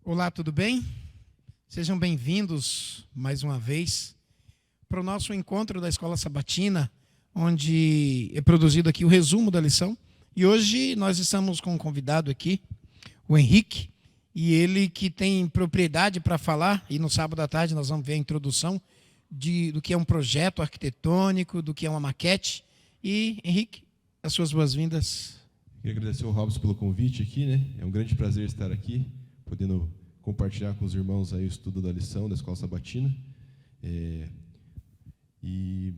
Olá, tudo bem? Sejam bem-vindos mais uma vez para o nosso encontro da Escola Sabatina, onde é produzido aqui o resumo da lição. E hoje nós estamos com um convidado aqui, o Henrique, e ele que tem propriedade para falar, e no sábado à tarde nós vamos ver a introdução do que é um projeto arquitetônico, do que é uma maquete. E, Henrique, as suas boas-vindas. Queria agradecer ao Robson pelo convite aqui, né? É um grande prazer estar aqui, podendo compartilhar com os irmãos aí o estudo da lição da Escola Sabatina. E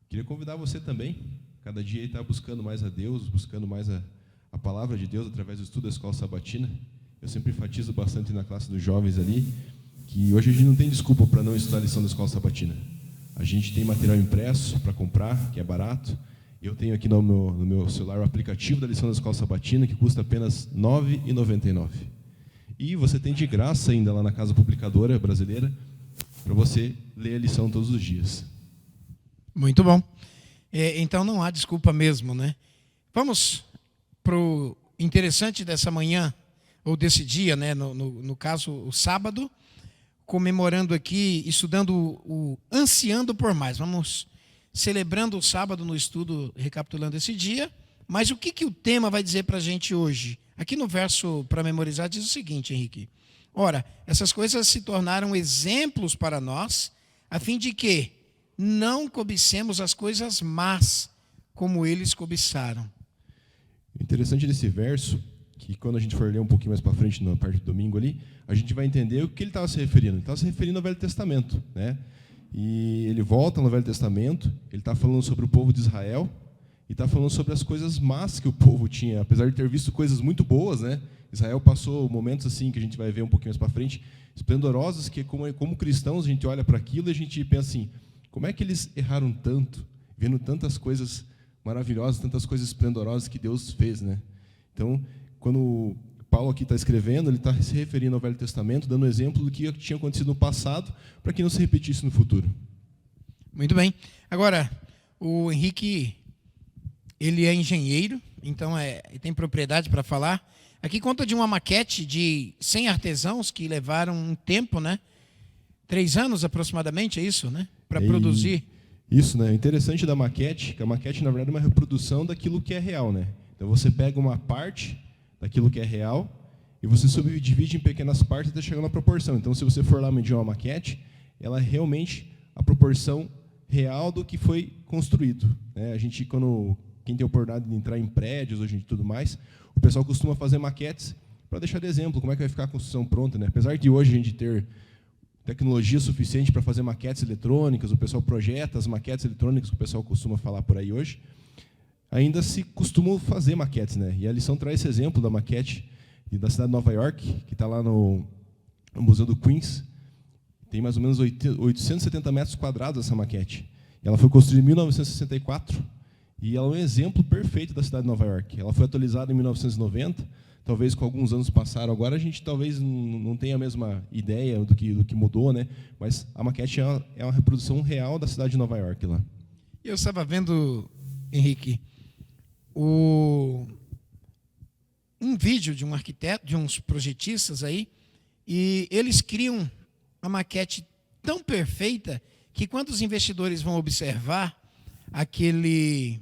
queria convidar você também, cada dia, a estar buscando mais a Deus, buscando mais a palavra de Deus através do estudo da Escola Sabatina. Eu sempre enfatizo bastante na classe dos jovens ali, que hoje a gente não tem desculpa para não estudar a lição da Escola Sabatina. A gente tem material impresso para comprar, que é barato. Eu tenho aqui no meu celular o aplicativo da lição da Escola Sabatina, que custa apenas R$ 9,99. E você tem de graça ainda lá na Casa Publicadora Brasileira, para você ler a lição todos os dias. Muito bom. Então não há desculpa mesmo, né? Vamos para o interessante dessa manhã, ou desse dia, né? No caso, o sábado, comemorando aqui, estudando o Ansiando por Mais. Vamos celebrando o sábado no estudo, recapitulando esse dia. Mas o que o tema vai dizer para a gente hoje? Aqui no verso para memorizar diz o seguinte, Henrique. Ora, essas coisas se tornaram exemplos para nós, a fim de que não cobicemos as coisas más, como eles cobiçaram. O interessante desse verso, que quando a gente for ler um pouquinho mais para frente, na parte do domingo ali, a gente vai entender o que ele estava se referindo. Ele estava se referindo ao Velho Testamento, né? E ele volta no Velho Testamento, ele está falando sobre o povo de Israel, e está falando sobre as coisas más que o povo tinha, apesar de ter visto coisas muito boas, né? Israel passou momentos assim, que a gente vai ver um pouquinho mais para frente, esplendorosos, que como cristãos a gente olha para aquilo e a gente pensa assim, como é que eles erraram tanto, vendo tantas coisas maravilhosas, tantas coisas esplendorosas que Deus fez, né? Então, quando Paulo aqui está escrevendo, ele está se referindo ao Velho Testamento, dando exemplo do que tinha acontecido no passado, para que não se repetisse no futuro. Muito bem. Agora, o Henrique, ele é engenheiro, então ele tem propriedade para falar. Aqui conta de uma maquete de 100 artesãos que levaram um tempo, né? 3 anos aproximadamente, é isso, né? Para produzir. Isso, né? O interessante da maquete, que a maquete, na verdade, é uma reprodução daquilo que é real, né? Então, você pega uma parte daquilo que é real e você subdivide em pequenas partes até chegar na proporção. Então, se você for lá medir uma maquete, ela é realmente a proporção real do que foi construído, né? A gente, quem tem a oportunidade de entrar em prédios hoje e tudo mais, o pessoal costuma fazer maquetes para deixar de exemplo como é que vai ficar a construção pronta, né? Apesar de hoje a gente ter tecnologia suficiente para fazer maquetes eletrônicas, o pessoal projeta as maquetes eletrônicas que o pessoal costuma falar por aí hoje, ainda se costumam fazer maquetes, né? E a lição traz esse exemplo da maquete da cidade de Nova York, que está lá no Museu do Queens. Tem mais ou menos 870 metros quadrados essa maquete. Ela foi construída em 1964 e ela é um exemplo perfeito da cidade de Nova York. Ela foi atualizada em 1990, talvez com alguns anos passaram agora, a gente talvez não tenha a mesma ideia do que mudou, né? Mas a maquete é uma reprodução real da cidade de Nova York lá. Eu estava vendo, Henrique, um vídeo de um arquiteto, de uns projetistas aí, e eles criam uma maquete tão perfeita que quando os investidores vão observar aquele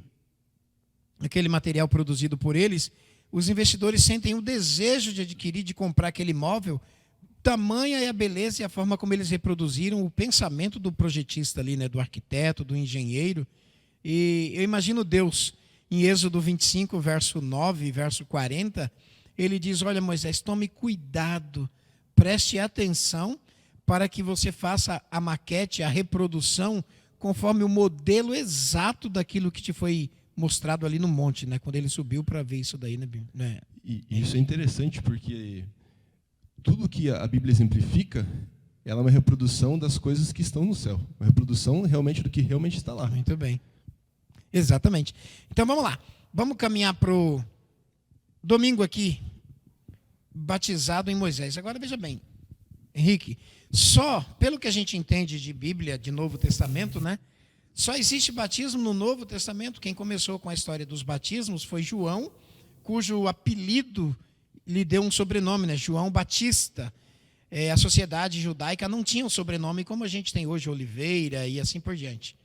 material produzido por eles, os investidores sentem o desejo de adquirir, de comprar aquele imóvel. Tamanha é a beleza e a forma como eles reproduziram o pensamento do projetista ali, né, do arquiteto, do engenheiro. E eu imagino Deus, em Êxodo 25, verso 9, verso 40, ele diz, olha, Moisés, tome cuidado, preste atenção para que você faça a maquete, a reprodução, conforme o modelo exato daquilo que te foi mostrado ali no monte, né? Quando ele subiu para ver isso daí, né? E isso é interessante porque tudo que a Bíblia exemplifica, ela é uma reprodução das coisas que estão no céu, uma reprodução realmente do que realmente está lá. Muito bem. Exatamente. Então vamos lá. Vamos caminhar para o domingo aqui, batizado em Moisés. Agora veja bem, Henrique, só pelo que a gente entende de Bíblia, de Novo Testamento, né? Só existe batismo no Novo Testamento. Quem começou com a história dos batismos foi João, cujo apelido lhe deu um sobrenome, né? João Batista. a sociedade judaica não tinha um sobrenome como a gente tem hoje, Oliveira e assim por diante.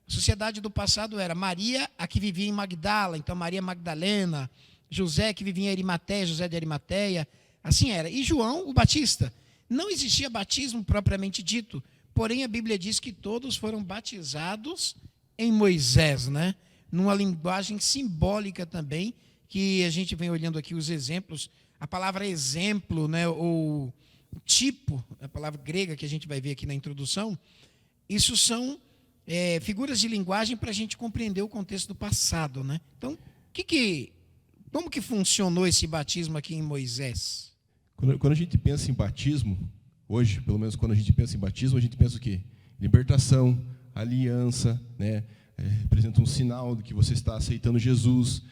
A sociedade do passado era Maria, a que vivia em Magdala, então Maria Magdalena, José, que vivia em Arimateia, José de Arimateia, assim era. E João, o Batista. Não existia batismo propriamente dito, porém a Bíblia diz que todos foram batizados em Moisés, né? Numa linguagem simbólica também, que a gente vem olhando aqui os exemplos. A palavra exemplo, né, ou tipo, a palavra grega que a gente vai ver aqui na introdução, isso são figuras de linguagem para a gente compreender o contexto do passado, né? Então, como que funcionou esse batismo aqui em Moisés? Quando a gente pensa em batismo, hoje, pelo menos quando a gente pensa em batismo, a gente pensa o quê? Libertação, aliança, né? Representa um sinal de que você está aceitando Jesus.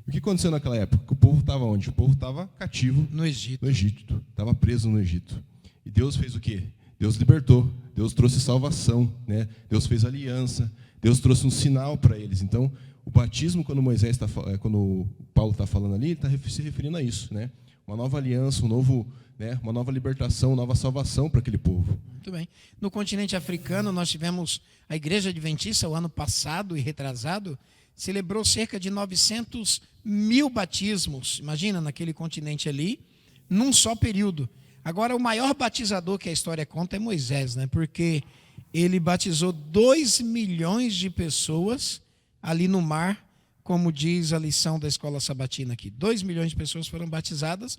O que aconteceu naquela época? O povo estava onde? O povo estava cativo no Egito. Estava preso no Egito. E Deus fez o quê? Deus libertou, Deus trouxe salvação, né? Deus fez aliança, Deus trouxe um sinal para eles. Então, o batismo, quando Paulo está falando ali, ele está se referindo a isso, né? Uma nova aliança, uma nova libertação, uma nova salvação para aquele povo. Muito bem. No continente africano, nós tivemos a Igreja Adventista, o ano passado e retrasado, celebrou cerca de 900 mil batismos, imagina, naquele continente ali, num só período. Agora, o maior batizador que a história conta é Moisés, né? Porque ele batizou 2 milhões de pessoas ali no mar, como diz a lição da escola sabatina aqui. 2 milhões de pessoas foram batizadas,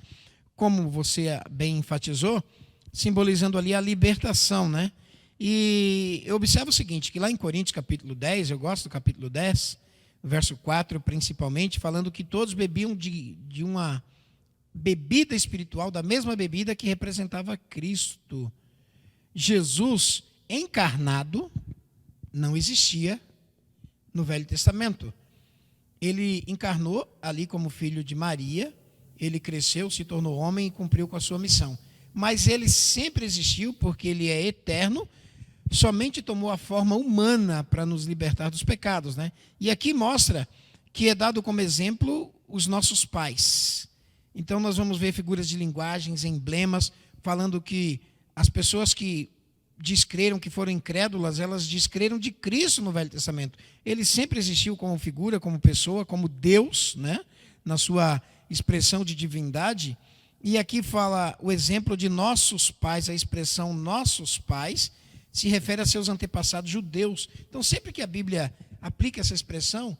como você bem enfatizou, simbolizando ali a libertação, né? E eu observo o seguinte, que lá em Coríntios capítulo 10, eu gosto do capítulo 10, verso 4 principalmente, falando que todos bebiam de uma bebida espiritual, da mesma bebida que representava Cristo. Jesus encarnado não existia no Velho Testamento. Ele encarnou ali como filho de Maria, ele cresceu, se tornou homem e cumpriu com a sua missão. Mas ele sempre existiu porque ele é eterno, somente tomou a forma humana para nos libertar dos pecados, né? E aqui mostra que é dado como exemplo os nossos pais. Então nós vamos ver figuras de linguagens, emblemas, falando que as pessoas que descreram, que foram incrédulas, elas descreram de Cristo no Velho Testamento. Ele sempre existiu como figura, como pessoa, como Deus, né? Na sua expressão de divindade. E aqui fala o exemplo de nossos pais, a expressão nossos pais, se refere a seus antepassados judeus. Então, sempre que a Bíblia aplica essa expressão,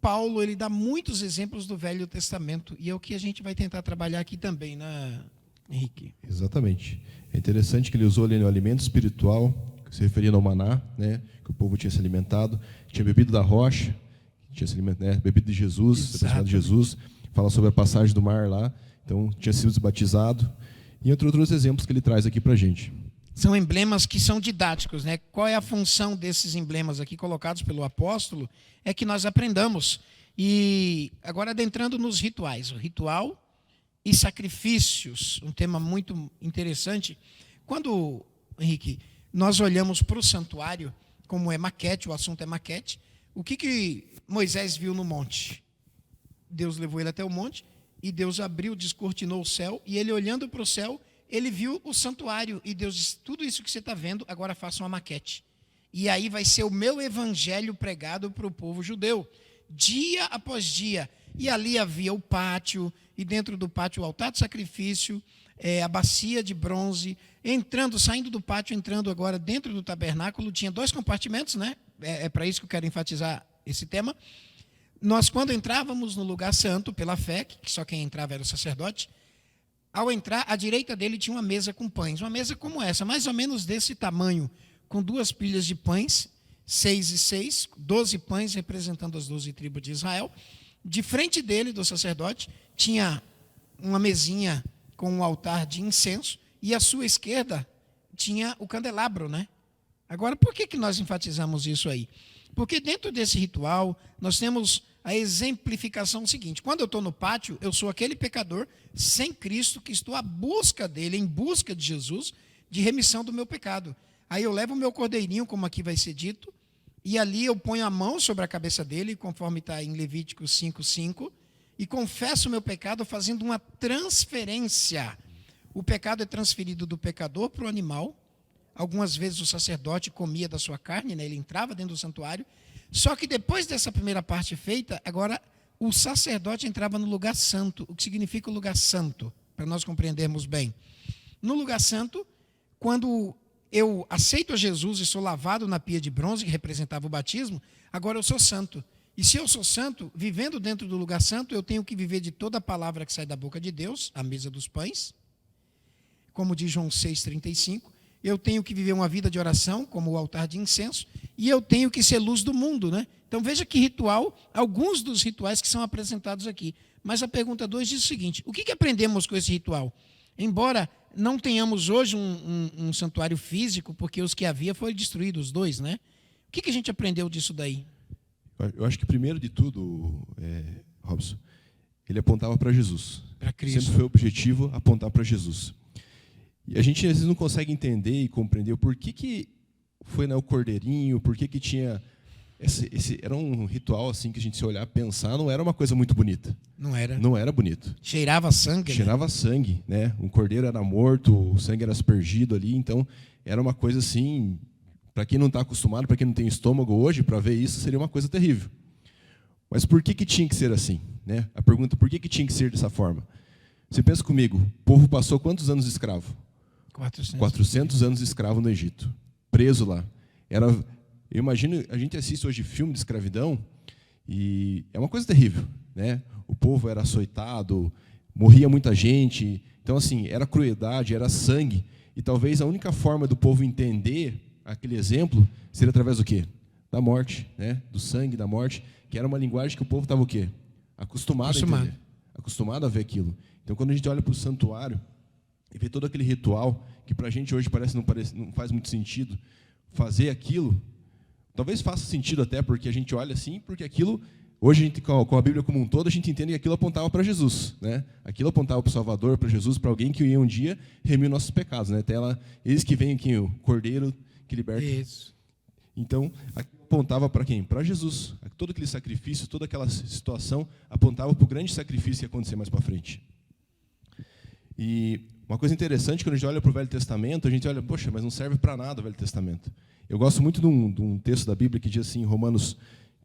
Paulo ele dá muitos exemplos do Velho Testamento. E é o que a gente vai tentar trabalhar aqui também, né, Henrique? Exatamente. É interessante que ele usou ali no alimento espiritual, que se referia ao maná, né, que o povo tinha se alimentado, tinha bebido da rocha, tinha se alimentado, né, bebido de Jesus, representado de Jesus, fala sobre a passagem do mar lá, então tinha sido batizado, e entre outros exemplos que ele traz aqui para a gente. São emblemas que são didáticos, né? Qual é a função desses emblemas aqui colocados pelo apóstolo? É que nós aprendamos. E agora adentrando nos rituais, o ritual e sacrifícios, um tema muito interessante. Quando, Henrique, nós olhamos para o santuário, como é maquete, o assunto é maquete, o que Moisés viu no monte? Deus levou ele até o monte e Deus abriu, descortinou o céu, e ele olhando para o céu, ele viu o santuário, e Deus disse, tudo isso que você está vendo, agora faça uma maquete. E aí vai ser o meu evangelho pregado para o povo judeu, dia após dia. E ali havia o pátio, e dentro do pátio o altar de sacrifício, a bacia de bronze, saindo do pátio, entrando agora dentro do tabernáculo, tinha 2 compartimentos, né? É para isso que eu quero enfatizar esse tema. Nós, quando entrávamos no lugar santo, pela fé, que só quem entrava era o sacerdote, ao entrar, à direita dele tinha uma mesa com pães, uma mesa como essa, mais ou menos desse tamanho, com 2 pilhas de pães, 6 e 6, 12 pães representando as 12 tribos de Israel. De frente dele, do sacerdote, tinha uma mesinha com um altar de incenso, e à sua esquerda tinha o candelabro, né? Agora, por que nós enfatizamos isso aí? Porque dentro desse ritual, nós temos a exemplificação seguinte: quando eu estou no pátio, eu sou aquele pecador sem Cristo, que estou à busca dele, em busca de Jesus, de remissão do meu pecado. Aí eu levo o meu cordeirinho, como aqui vai ser dito, e ali eu ponho a mão sobre a cabeça dele, conforme está em Levítico 5:5, e confesso o meu pecado fazendo uma transferência. o pecado é transferido do pecador para o animal. Algumas vezes o sacerdote comia da sua carne, né? Ele entrava dentro do santuário. Só que depois dessa primeira parte feita, agora o sacerdote entrava no lugar santo. O que significa o lugar santo? Para nós compreendermos bem. No lugar santo, quando eu aceito a Jesus e sou lavado na pia de bronze, que representava o batismo, agora eu sou santo. E se eu sou santo, vivendo dentro do lugar santo, eu tenho que viver de toda a palavra que sai da boca de Deus, a mesa dos pães, como diz João 6,35. Eu tenho que viver uma vida de oração, como o altar de incenso, e eu tenho que ser luz do mundo, né? Então veja que ritual, alguns dos rituais que são apresentados aqui. Mas a pergunta 2 diz o seguinte: o que aprendemos com esse ritual? Embora não tenhamos hoje um santuário físico, porque os que havia foram destruídos, os 2, né? O que a gente aprendeu disso daí? Eu acho que primeiro de tudo, Robson, ele apontava para Jesus. Para Cristo. Sempre foi o objetivo apontar para Jesus. E a gente às vezes não consegue entender e compreender o porquê que foi, né, o cordeirinho, por que tinha era um ritual assim que a gente se olhar, pensar, não era uma coisa muito bonita. Não era. Não era bonito. Cheirava sangue. Cheirava, né? Sangue, né? Um cordeiro era morto, o sangue era aspergido ali, então era uma coisa assim, para quem não está acostumado, para quem não tem estômago hoje, para ver isso seria uma coisa terrível. Mas por que tinha que ser assim, né? A pergunta, por que tinha que ser dessa forma? Você pensa comigo, o povo passou quantos anos escravo? 400 anos escravo no Egito, preso lá. Eu imagino, a gente assiste hoje filme de escravidão e é uma coisa terrível, né? O povo era açoitado, morria muita gente. Então, assim, era crueldade, era sangue. E talvez a única forma do povo entender aquele exemplo seria através do quê? Da morte, né? Do sangue, da morte, que era uma linguagem que o povo estava o quê? Acostumado a entender, acostumado a ver aquilo. Então, quando a gente olha para o santuário e vê todo aquele ritual, que para a gente hoje não faz muito sentido fazer aquilo, talvez faça sentido até porque a gente olha assim, porque aquilo, hoje a gente, com a Bíblia como um todo, a gente entende que aquilo apontava para Jesus, né? Aquilo apontava para o Salvador, para Jesus, para alguém que ia um dia remir nossos pecados, né? Até lá, eis que vem aqui o Cordeiro que liberta. Isso. Então, apontava para quem? Para Jesus. Todo aquele sacrifício, toda aquela situação apontava para o grande sacrifício que ia acontecer mais para frente. E uma coisa interessante, quando a gente olha para o Velho Testamento, a gente olha, poxa, mas não serve para nada o Velho Testamento. Eu gosto muito de um texto da Bíblia que diz assim, em Romanos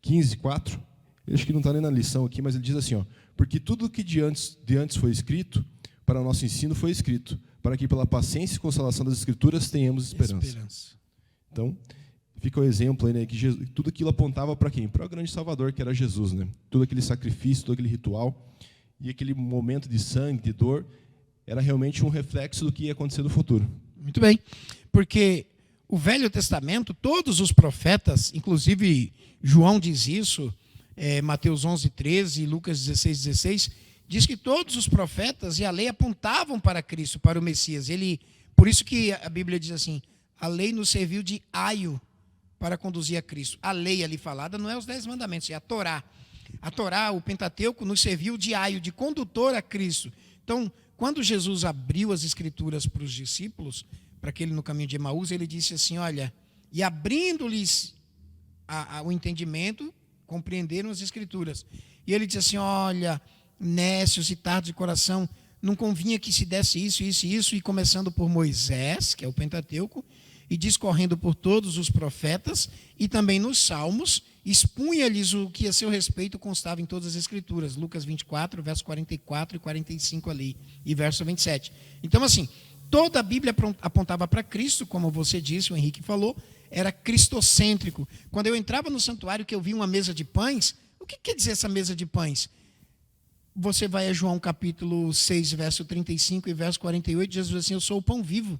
15:4, eu acho que não está nem na lição aqui, mas ele diz assim, ó, porque tudo que de antes foi escrito, para o nosso ensino foi escrito, para que pela paciência e consolação das Escrituras tenhamos esperança. Então, fica o exemplo aí, né, que tudo aquilo apontava para quem? Para o grande Salvador, que era Jesus, né? Todo aquele sacrifício, todo aquele ritual, e aquele momento de sangue, de dor, era realmente um reflexo do que ia acontecer no futuro. Muito bem, porque o Velho Testamento, todos os profetas, inclusive João diz isso, Mateus 11:13 e Lucas 16:16, diz que todos os profetas e a lei apontavam para Cristo, para o Messias. Por isso que a Bíblia diz assim, a lei nos serviu de aio para conduzir a Cristo. A lei ali falada não é os 10 mandamentos, é a Torá. A Torá, o Pentateuco, nos serviu de aio, de condutor a Cristo. Então, quando Jesus abriu as Escrituras para os discípulos, para aquele no caminho de Emaús, ele disse assim, olha, e abrindo-lhes o entendimento, compreenderam as Escrituras. E ele disse assim, olha, nécios e tardos de coração, não convinha que se desse isso, isso e isso, e começando por Moisés, que é o Pentateuco, e discorrendo por todos os profetas, e também nos Salmos, expunha-lhes o que a seu respeito constava em todas as Escrituras, Lucas 24, verso 44 e 45 ali, e verso 27. Então, assim, toda a Bíblia apontava para Cristo, como você disse, o Henrique falou, era cristocêntrico. Quando eu entrava no santuário, que eu vi uma mesa de pães, o que quer dizer essa mesa de pães? Você vai a João capítulo 6, verso 35 e verso 48, Jesus diz assim, eu sou o pão vivo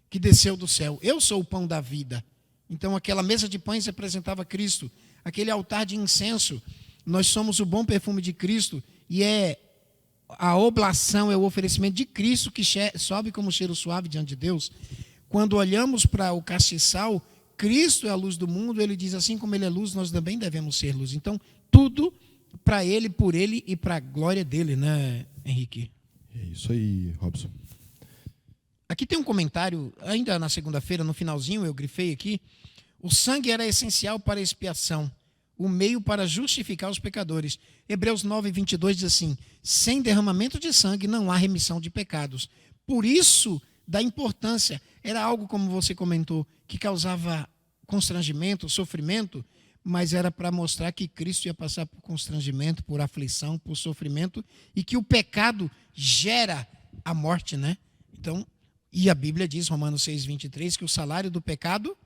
que desceu do céu, eu sou o pão da vida. Então, aquela mesa de pães representava Cristo. Aquele altar de incenso, nós somos o bom perfume de Cristo, e a oblação é o oferecimento de Cristo que sobe como cheiro suave diante de Deus. Quando olhamos para o castiçal, Cristo é a luz do mundo, ele diz assim como ele é luz, nós também devemos ser luz. Então, tudo para ele, por ele e para a glória dele, né, Henrique? É isso aí, Robson. Aqui tem um comentário, ainda na segunda-feira, no finalzinho, eu grifei aqui, o sangue era essencial para a expiação, o meio para justificar os pecadores. Hebreus 9:22 diz assim, sem derramamento de sangue não há remissão de pecados, Por isso, da importância. Era algo, como você comentou, que causava constrangimento, sofrimento, mas era para mostrar que Cristo ia passar por constrangimento, por aflição, por sofrimento, e que o pecado gera a morte, né? Então, e a Bíblia diz, Romanos 6:23, que o salário do pecado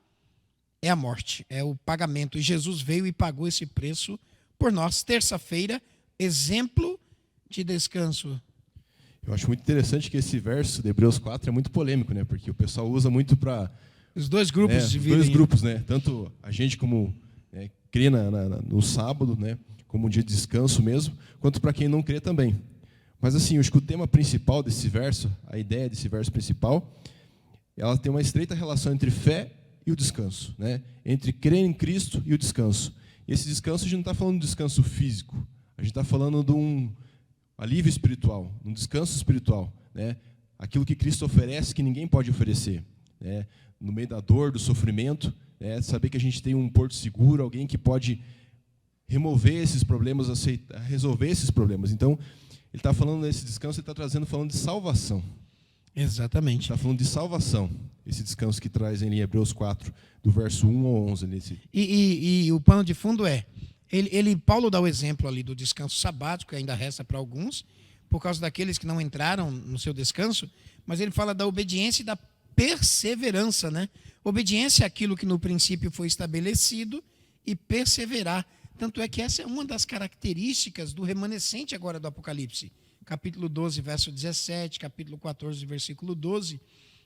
é a morte, é o pagamento. E Jesus veio e pagou esse preço por nós. Terça-feira, exemplo de descanso. Eu acho muito interessante que esse verso de Hebreus 4 é muito polêmico, né? Porque o pessoal usa muito para... Os dois grupos Os dividem. dois grupos, né? Tanto a gente como crê no sábado, né? Como um dia de descanso mesmo, quanto para quem não crê também. Mas assim, eu acho que o tema principal desse verso, a ideia desse verso principal, ela tem uma estreita relação entre fé e o descanso, né? Entre crer em Cristo e o descanso. E esse descanso, a gente não está falando de descanso físico, a gente está falando de um alívio espiritual, um descanso espiritual, né? Aquilo que Cristo oferece que ninguém pode oferecer, né? No meio da dor, do sofrimento, né? Saber que a gente tem um porto seguro, alguém que pode remover esses problemas, resolver esses problemas. Então, ele está falando desse descanso, ele está falando de salvação. Exatamente. Está falando de salvação, esse descanso que traz em Hebreus 4, do verso 1 ao 11. E o pano de fundo é, Paulo dá o exemplo ali do descanso sabático, que ainda resta para alguns, por causa daqueles que não entraram no seu descanso, mas ele fala da obediência e da perseverança, né? Obediência é aquilo que no princípio foi estabelecido e perseverar. Tanto é que essa é uma das características do remanescente agora do Apocalipse. Capítulo 12, verso 17, capítulo 14, versículo 12,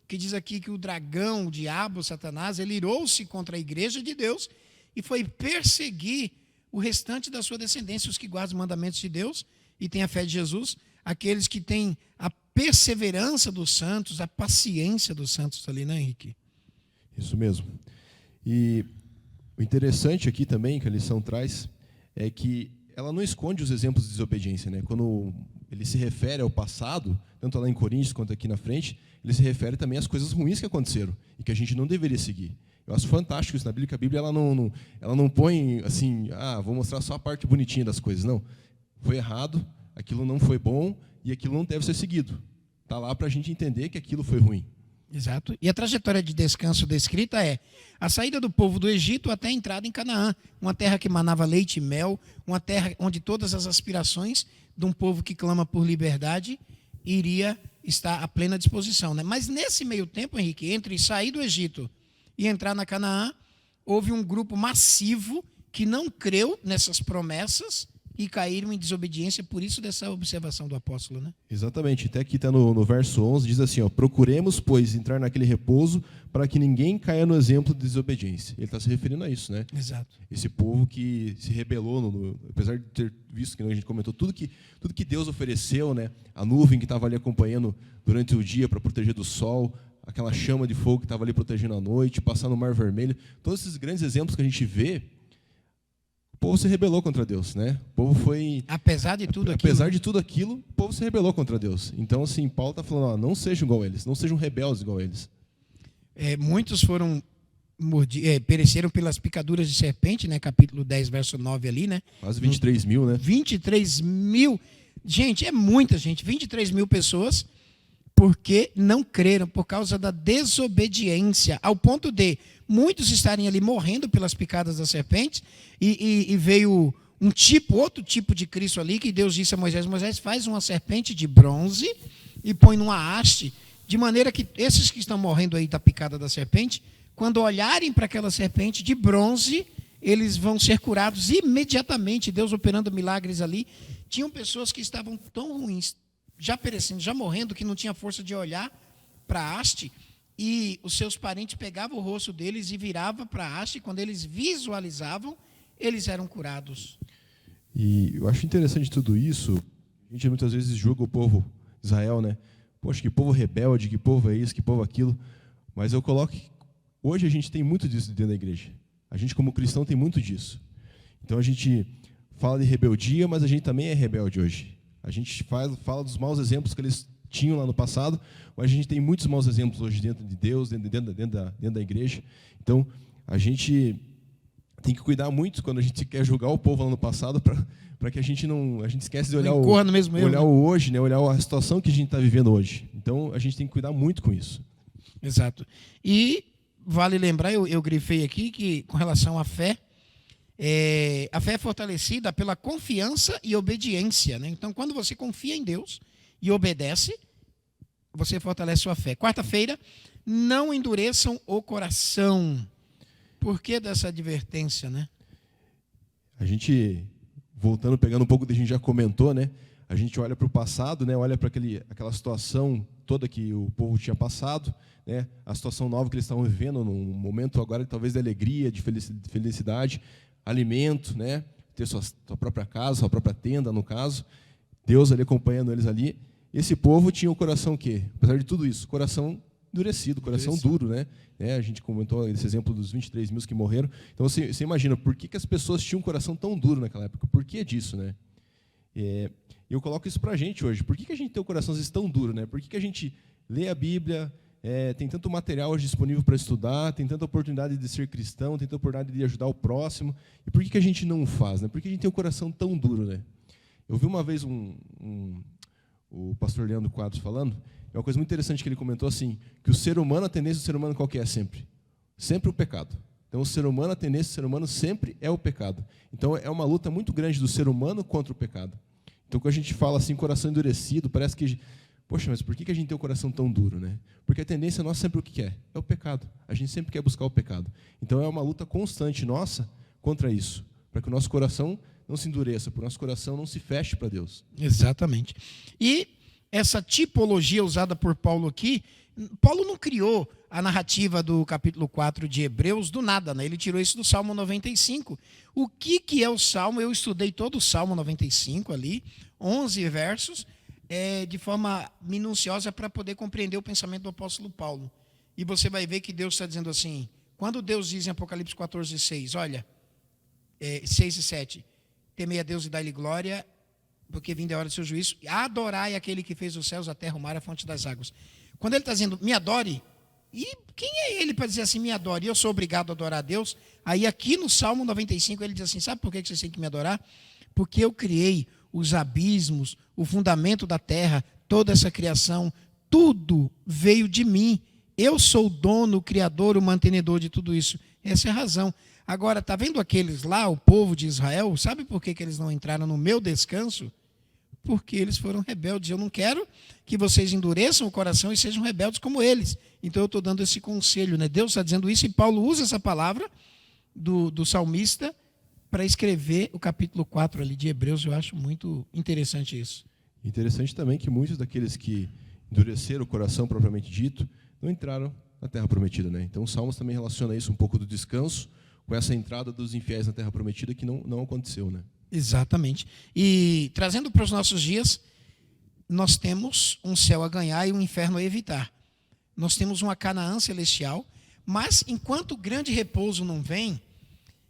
que diz aqui que o dragão, o diabo, Satanás, ele irou-se contra a igreja de Deus e foi perseguir o restante da sua descendência, os que guardam os mandamentos de Deus e têm a fé de Jesus, aqueles que têm a perseverança dos santos, a paciência dos santos ali, né, Henrique? Isso mesmo. E o interessante aqui também, que a lição traz, é que ela não esconde os exemplos de desobediência, né? Quando ele se refere ao passado, tanto lá em Coríntios quanto aqui na frente, ele se refere também às coisas ruins que aconteceram e que a gente não deveria seguir. Eu acho fantástico isso na Bíblia, que a Bíblia ela não põe assim, vou mostrar só a parte bonitinha das coisas. Não, foi errado, aquilo não foi bom e aquilo não deve ser seguido. Está lá para a gente entender que aquilo foi ruim. Exato. E a trajetória de descanso descrita é a saída do povo do Egito até a entrada em Canaã, uma terra que manava leite e mel, uma terra onde todas as aspirações de um povo que clama por liberdade iria estar à plena disposição, né? Mas nesse meio tempo, Henrique, entre sair do Egito e entrar na Canaã, houve um grupo massivo que não creu nessas promessas e caíram em desobediência, por isso dessa observação do apóstolo, né? Exatamente, até aqui está no verso 11, diz assim, procuremos, pois, entrar naquele repouso para que ninguém caia no exemplo de desobediência. Ele está se referindo a isso, né? Exato. Esse povo que se rebelou, apesar de ter visto, que a gente comentou, tudo que Deus ofereceu, né? A nuvem que estava ali acompanhando durante o dia para proteger do sol, aquela chama de fogo que estava ali protegendo a noite, passar no Mar Vermelho, todos esses grandes exemplos que a gente vê, o povo se rebelou contra Deus, né? O povo foi... Apesar de tudo aquilo, o povo se rebelou contra Deus. Então, assim, Paulo está falando, não sejam igual a eles, não sejam rebeldes igual a eles. Muitos pereceram pelas picaduras de serpente, né? Capítulo 10, verso 9 ali, né? Quase 23 mil, né? 23 mil. Gente, é muita gente. 23 mil pessoas porque não creram, por causa da desobediência, ao ponto de muitos estarem ali morrendo pelas picadas das serpentes, e veio outro tipo de Cristo ali, que Deus disse a Moisés, faz uma serpente de bronze e põe numa haste, de maneira que esses que estão morrendo aí da picada da serpente, quando olharem para aquela serpente de bronze, eles vão ser curados imediatamente, Deus operando milagres ali. Tinham pessoas que estavam tão ruins, já perecendo, já morrendo, que não tinha força de olhar para a haste, e os seus parentes pegavam o rosto deles e viravam para a haste, e quando eles visualizavam, eles eram curados. E eu acho interessante tudo isso. A gente muitas vezes julga o povo de Israel, né? Poxa, que povo rebelde, que povo é isso, que povo é aquilo. Mas eu coloco que hoje a gente tem muito disso dentro da igreja. A gente, como cristão, tem muito disso. Então a gente fala de rebeldia, mas a gente também é rebelde hoje. A gente fala dos maus exemplos que eles tinham lá no passado, mas a gente tem muitos maus exemplos hoje dentro de Deus, dentro da igreja. Então, a gente tem que cuidar muito quando a gente quer julgar o povo lá no passado, para que a gente esquece de olhar no mesmo erro, olhar o hoje, né? Olhar a situação que a gente está vivendo hoje. Então, a gente tem que cuidar muito com isso. Exato. E vale lembrar, eu grifei aqui, que com relação à fé, a fé é fortalecida pela confiança e obediência, né? Então, quando você confia em Deus e obedece, você fortalece sua fé. Quarta-feira, não endureçam o coração. Por que dessa advertência, né? A gente, voltando, pegando um pouco do que a gente já comentou, né? A gente olha para o passado, né? Olha para aquela situação toda que o povo tinha passado, né? A situação nova que eles estavam vivendo, num momento agora talvez de alegria, de felicidade, alimento, né? Ter sua própria casa, sua própria tenda, no caso. Deus ali acompanhando eles ali. Esse povo tinha o coração o quê? Apesar de tudo isso, coração endurecido, coração duro, né? A gente comentou esse exemplo dos 23 mil que morreram. Então, você imagina, por que as pessoas tinham um coração tão duro naquela época? Por que disso, né? Eu coloco isso para a gente hoje. Por que a gente tem o coração às vezes tão duro, né? Por que a gente lê a Bíblia, tem tanto material hoje disponível para estudar, tem tanta oportunidade de ser cristão, tem tanta oportunidade de ajudar o próximo, e por que a gente não faz, né? Por que a gente tem o coração tão duro, né? Eu vi uma vez o pastor Leandro Quadros falando, é uma coisa muito interessante que ele comentou assim, que o ser humano, a tendência do ser humano qual que é sempre? Sempre o pecado. Então, o ser humano, a tendência do ser humano sempre é o pecado. Então, é uma luta muito grande do ser humano contra o pecado. Então, quando a gente fala assim, coração endurecido, parece que, poxa, mas por que a gente tem o coração tão duro, né? Porque a tendência nossa sempre o que é? É o pecado. A gente sempre quer buscar o pecado. Então, é uma luta constante nossa contra isso, para que o nosso coração não se endureça, para o nosso coração não se feche para Deus. Exatamente. E essa tipologia usada por Paulo aqui, Paulo não criou a narrativa do capítulo 4 de Hebreus do nada, né? Ele tirou isso do Salmo 95. O que é o Salmo? Eu estudei todo o Salmo 95 ali, 11 versos, de forma minuciosa para poder compreender o pensamento do apóstolo Paulo. E você vai ver que Deus está dizendo assim, quando Deus diz em Apocalipse 14, 6, olha, 6 e 7, temei a Deus e dai-lhe glória, porque vindo é a hora do seu juízo, adorai aquele que fez os céus, a terra, o mar, a fonte das águas. Quando ele está dizendo, me adore, e quem é ele para dizer assim, me adore, e eu sou obrigado a adorar a Deus? Aí aqui no Salmo 95 ele diz assim, sabe por que vocês têm que me adorar? Porque eu criei os abismos, o fundamento da terra, toda essa criação, tudo veio de mim. Eu sou o dono, o criador, o mantenedor de tudo isso. Essa é a razão. Agora, está vendo aqueles lá, o povo de Israel, sabe por que eles não entraram no meu descanso? Porque eles foram rebeldes. Eu não quero que vocês endureçam o coração e sejam rebeldes como eles. Então eu estou dando esse conselho, né? Deus está dizendo isso e Paulo usa essa palavra do salmista para escrever o capítulo 4 ali de Hebreus. Eu acho muito interessante isso. Interessante também que muitos daqueles que endureceram o coração propriamente dito não entraram na terra prometida, né? Então o Salmos também relaciona isso um pouco do descanso com essa entrada dos infiéis na terra prometida que não aconteceu, né? Exatamente. E trazendo para os nossos dias, nós temos um céu a ganhar e um inferno a evitar. Nós temos uma Canaã celestial, mas enquanto o grande repouso não vem,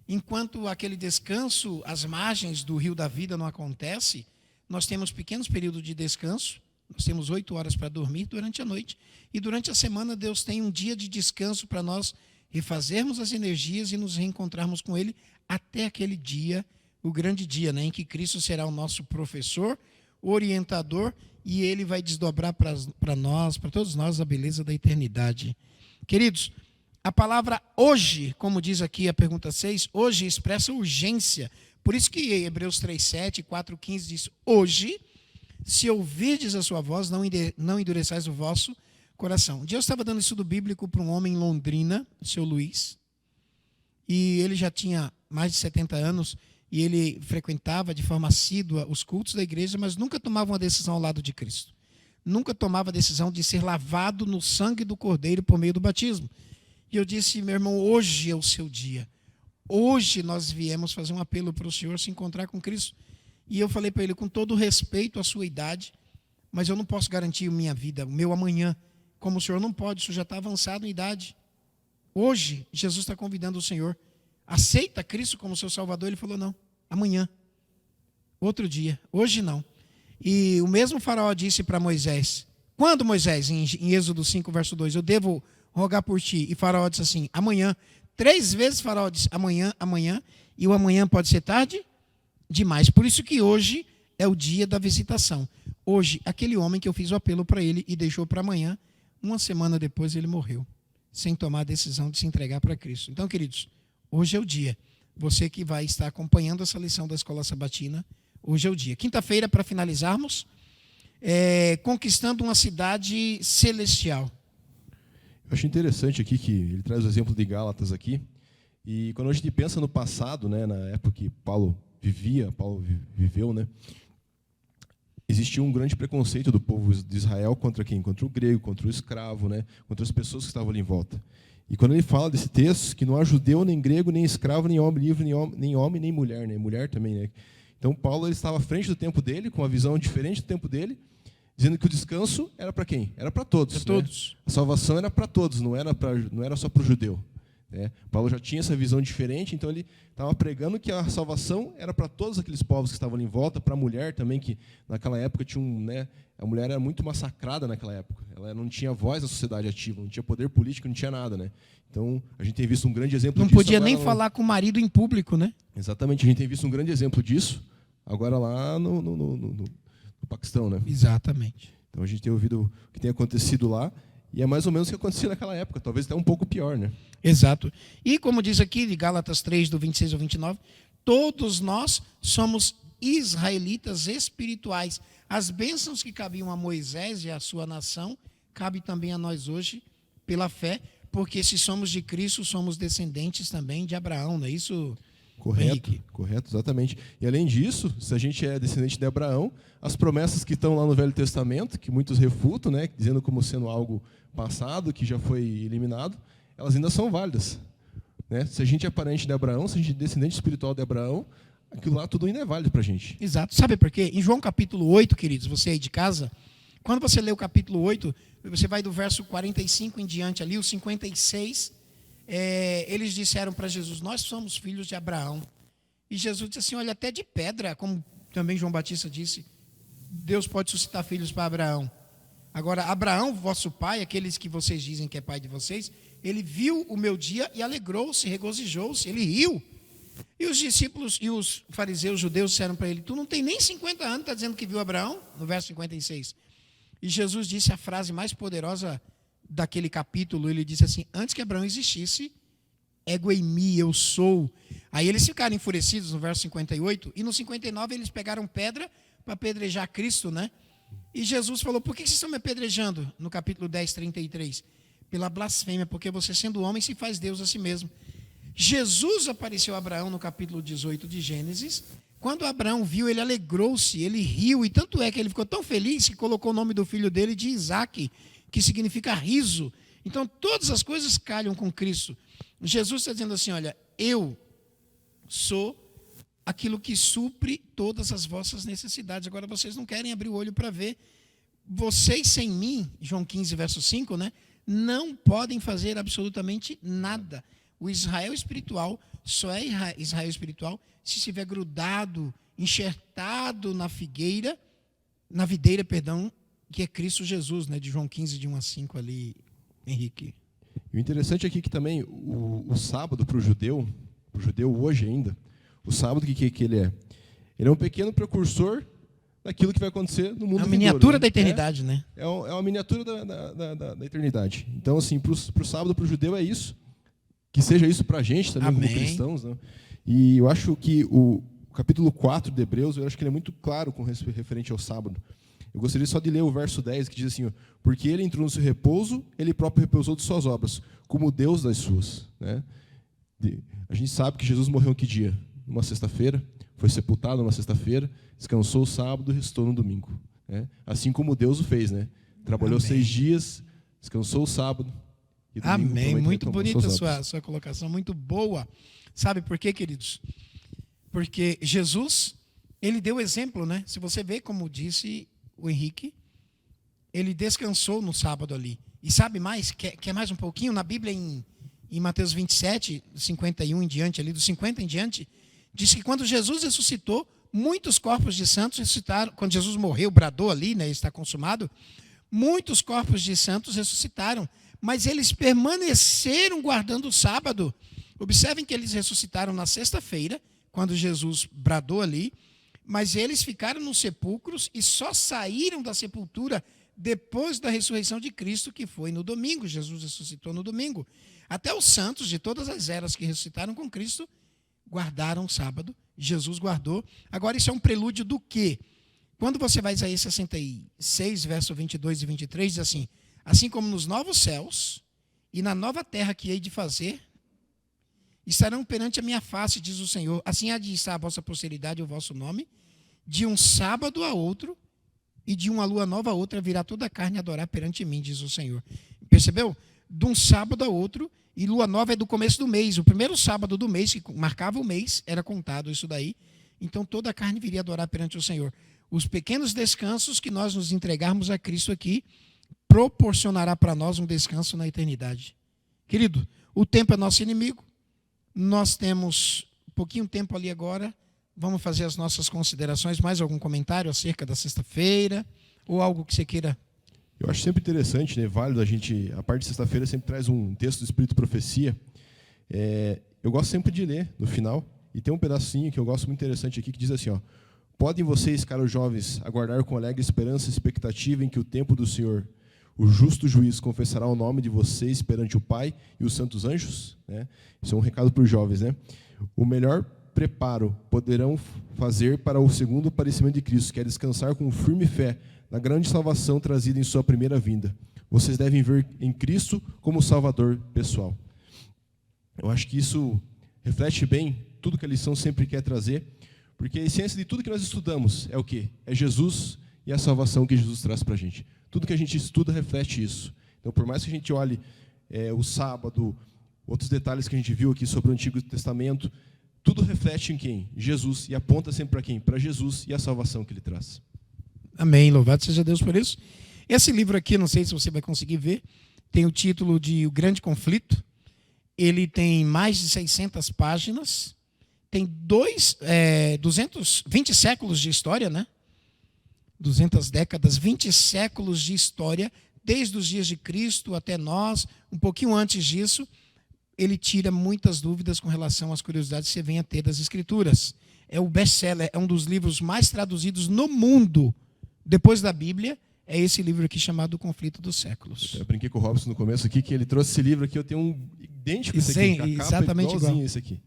enquanto aquele descanso às margens do rio da vida não acontece, nós temos pequenos períodos de descanso, nós temos 8 horas para dormir durante a noite, e durante a semana Deus tem um dia de descanso para nós refazermos as energias e nos reencontrarmos com Ele até aquele dia, o grande dia, né, em que Cristo será o nosso professor, orientador, e Ele vai desdobrar para nós, para todos nós, a beleza da eternidade. Queridos, a palavra hoje, como diz aqui a pergunta 6, hoje expressa urgência. Por isso que Hebreus 3:7 e 4:15 diz, hoje, se ouvirdes a sua voz, não endureçais o vosso coração. Um dia eu estava dando estudo bíblico para um homem em Londrina, o seu Luiz, e ele já tinha mais de 70 anos, e ele frequentava de forma assídua os cultos da igreja, mas nunca tomava uma decisão ao lado de Cristo. Nunca tomava a decisão de ser lavado no sangue do Cordeiro por meio do batismo. E eu disse, meu irmão, hoje é o seu dia. Hoje nós viemos fazer um apelo para o senhor se encontrar com Cristo. E eu falei para ele, com todo respeito à sua idade, mas eu não posso garantir a minha vida, o meu amanhã. Como o senhor não pode, o senhor já está avançado em idade. Hoje, Jesus está convidando o senhor. Aceita Cristo como seu Salvador? Ele falou, não, amanhã, outro dia, hoje não. E o mesmo faraó disse para Moisés, quando Moisés, em Êxodo 5, verso 2, eu devo rogar por ti? E faraó disse assim, amanhã, 3 vezes Faraó disse amanhã, amanhã, e o amanhã pode ser tarde demais. Por isso que hoje é o dia da visitação. Hoje, aquele homem que eu fiz o apelo para ele e deixou para amanhã, uma semana depois ele morreu, sem tomar a decisão de se entregar para Cristo. Então, queridos, hoje é o dia. Você que vai estar acompanhando essa lição da Escola Sabatina, hoje é o dia. Quinta-feira, para finalizarmos, conquistando uma cidade celestial. Eu acho interessante aqui que ele traz o exemplo de Gálatas aqui. E quando a gente pensa no passado, né, na época que Paulo viveu, né, existia um grande preconceito do povo de Israel contra quem? Contra o grego, contra o escravo, né, contra as pessoas que estavam ali em volta. E quando ele fala desse texto, que não há judeu, nem grego, nem escravo, nem homem livre, nem homem, nem mulher, né, mulher também, né. Então Paulo ele estava à frente do tempo dele, com uma visão diferente do tempo dele, dizendo que o descanso era para quem? Era para todos. Para todos. A salvação era para todos, não era só para o judeu. Paulo já tinha essa visão diferente, então ele estava pregando que a salvação era para todos aqueles povos que estavam ali em volta, para a mulher também, que naquela época tinha a mulher era muito massacrada naquela época. Ela não tinha voz na sociedade ativa, não tinha poder político, não tinha nada, né? Então a gente tem visto um grande exemplo disso. Não podia nem falar com o marido em público, né? Exatamente, a gente tem visto um grande exemplo disso agora lá no Paquistão, né? Exatamente. Então a gente tem ouvido o que tem acontecido lá. E é mais ou menos o que acontecia naquela época, talvez até um pouco pior, né? Exato. E como diz aqui, de Gálatas 3, do 26 ao 29, todos nós somos israelitas espirituais. As bênçãos que cabiam a Moisés e à sua nação, cabem também a nós hoje, pela fé, porque se somos de Cristo, somos descendentes também de Abraão, não é isso, Henrique? Correto, exatamente. E além disso, se a gente é descendente de Abraão, as promessas que estão lá no Velho Testamento, que muitos refutam, né, dizendo como sendo algo passado, que já foi eliminado, elas ainda são válidas. Né? Se a gente é parente de Abraão, se a gente é descendente espiritual de Abraão, aquilo lá tudo ainda é válido para a gente. Exato. Sabe por quê? Em João capítulo 8, queridos, você aí de casa, quando você lê o capítulo 8, você vai do verso 45 em diante ali, o 56, eles disseram para Jesus, nós somos filhos de Abraão. E Jesus disse assim, olha, até de pedra, como também João Batista disse, Deus pode suscitar filhos para Abraão. Agora, Abraão, vosso pai, aqueles que vocês dizem que é pai de vocês, ele viu o meu dia e alegrou-se, regozijou-se, ele riu. E os discípulos e os fariseus judeus disseram para ele, tu não tem nem 50 anos, está dizendo que viu Abraão? No verso 56. E Jesus disse a frase mais poderosa daquele capítulo, ele disse assim, antes que Abraão existisse, ego eimi, eu sou. Aí eles ficaram enfurecidos no verso 58, e no 59 eles pegaram pedra para apedrejar Cristo, né? E Jesus falou, por que vocês estão me apedrejando? No capítulo 10, 33. Pela blasfêmia, porque você sendo homem se faz Deus a si mesmo. Jesus apareceu a Abraão no capítulo 18 de Gênesis. Quando Abraão viu, ele alegrou-se, ele riu, e tanto é que ele ficou tão feliz que colocou o nome do filho dele de Isaque, que significa riso. Então, todas as coisas calham com Cristo. Jesus está dizendo assim, olha, eu sou aquilo que supre todas as vossas necessidades. Agora, vocês não querem abrir o olho para ver. Vocês sem mim, João 15, verso 5, né, não podem fazer absolutamente nada. O Israel espiritual só é Israel espiritual se estiver grudado, enxertado na videira, que é Cristo Jesus, né, de João 15, de 1 a 5 ali, Henrique. E o interessante aqui é que também o sábado para o judeu hoje ainda, o sábado que ele é? Ele é um pequeno precursor daquilo que vai acontecer no mundo vindouro. É uma miniatura da eternidade, né? É uma miniatura da eternidade. Então, assim, para o sábado, para o judeu é isso. Que seja isso para a gente também, Amém. como cristãos. Né? E eu acho que o capítulo 4 de Hebreus, eu acho que ele é muito claro com referente ao sábado. Eu gostaria só de ler o verso 10, que diz assim, porque ele entrou no seu repouso, ele próprio repousou de suas obras, como Deus das suas. Né? A gente sabe que Jesus morreu em que dia? Numa sexta-feira, foi sepultado numa sexta-feira, descansou o sábado e ressuscitou no domingo. Né? Assim como Deus o fez. Né? Trabalhou Amém. 6 dias, descansou o sábado. E domingo, Amém, muito bonita a sua colocação, muito boa. Sabe por quê, queridos? Porque Jesus, ele deu exemplo, né? Se você vê, como disse o Henrique, ele descansou no sábado ali. E sabe mais? Quer mais um pouquinho? Na Bíblia, em Mateus 27, 51 em diante, ali dos 50 em diante, diz que quando Jesus ressuscitou, muitos corpos de santos ressuscitaram. Quando Jesus morreu, bradou ali, né? Está consumado. Muitos corpos de santos ressuscitaram. Mas eles permaneceram guardando o sábado. Observem que eles ressuscitaram na sexta-feira, quando Jesus bradou ali, mas eles ficaram nos sepulcros e só saíram da sepultura depois da ressurreição de Cristo, que foi no domingo. Jesus ressuscitou no domingo. Até os santos de todas as eras que ressuscitaram com Cristo guardaram o sábado. Jesus guardou. Agora, isso é um prelúdio do quê? Quando você vai a Isaías 66, verso 22 e 23, diz assim: assim como nos novos céus e na nova terra que hei de fazer, estarão perante a minha face, diz o Senhor, assim há de estar a vossa posteridade e o vosso nome, de um sábado a outro, e de uma lua nova a outra virá toda a carne adorar perante mim, diz o Senhor. Percebeu? De um sábado a outro, e lua nova é do começo do mês. O primeiro sábado do mês, que marcava o mês, era contado isso daí. Então toda a carne viria adorar perante o Senhor. Os pequenos descansos que nós nos entregarmos a Cristo aqui, proporcionará para nós um descanso na eternidade. Querido, o tempo é nosso inimigo. Nós temos um pouquinho de tempo ali agora. Vamos fazer as nossas considerações. Mais algum comentário acerca da sexta-feira? Ou algo que você queira? Eu acho sempre interessante, né, válido, a parte de sexta-feira sempre traz um texto do Espírito Profecia. Eu gosto sempre de ler no final, e tem um pedacinho que eu gosto muito interessante aqui, que diz assim, ó: podem vocês, caros jovens, aguardar com alegre esperança e expectativa em que o tempo do Senhor, o justo juiz, confessará o nome de vocês perante o Pai e os santos anjos? Né? Isso é um recado para os jovens, né? O melhor preparo poderão fazer para o segundo aparecimento de Cristo, que é descansar com firme fé na grande salvação trazida em sua primeira vinda. Vocês devem ver em Cristo como Salvador pessoal. Eu acho que isso reflete bem tudo que a lição sempre quer trazer, porque a essência de tudo que nós estudamos é o quê? É Jesus e a salvação que Jesus traz para a gente. Tudo que a gente estuda reflete isso. Então, por mais que a gente olhe o sábado, outros detalhes que a gente viu aqui sobre o Antigo Testamento, tudo reflete em quem? Jesus, e aponta sempre para quem? Para Jesus e a salvação que ele traz. Amém, louvado seja Deus por isso. Esse livro aqui, não sei se você vai conseguir ver, tem o título de O Grande Conflito. Ele tem mais de 600 páginas, tem 20 séculos de história, né? 200 décadas, 20 séculos de história, desde os dias de Cristo até nós, um pouquinho antes disso. Ele tira muitas dúvidas com relação às curiosidades que você vem a ter das Escrituras. É o best-seller, é um dos livros mais traduzidos no mundo, depois da Bíblia. É esse livro aqui chamado O Conflito dos Séculos. Eu brinquei com o Robson no começo aqui, que ele trouxe esse livro aqui, eu tenho um idêntico esse aqui, a capa exatamente igual. Esse aqui.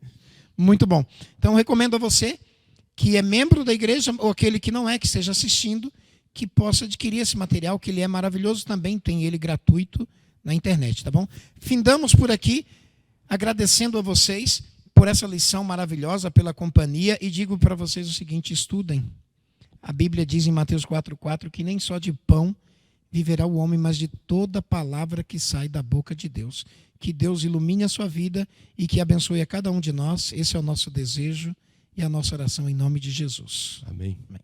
Muito bom. Então, recomendo a você, que é membro da igreja, ou aquele que não é, que esteja assistindo, que possa adquirir esse material, que ele é maravilhoso também, tem ele gratuito na internet, tá bom? Findamos por aqui, agradecendo a vocês por essa lição maravilhosa, pela companhia, e digo para vocês o seguinte: estudem. A Bíblia diz em Mateus 4,4 que nem só de pão viverá o homem, mas de toda palavra que sai da boca de Deus. Que Deus ilumine a sua vida e que abençoe a cada um de nós. Esse é o nosso desejo e a nossa oração em nome de Jesus. Amém. Amém.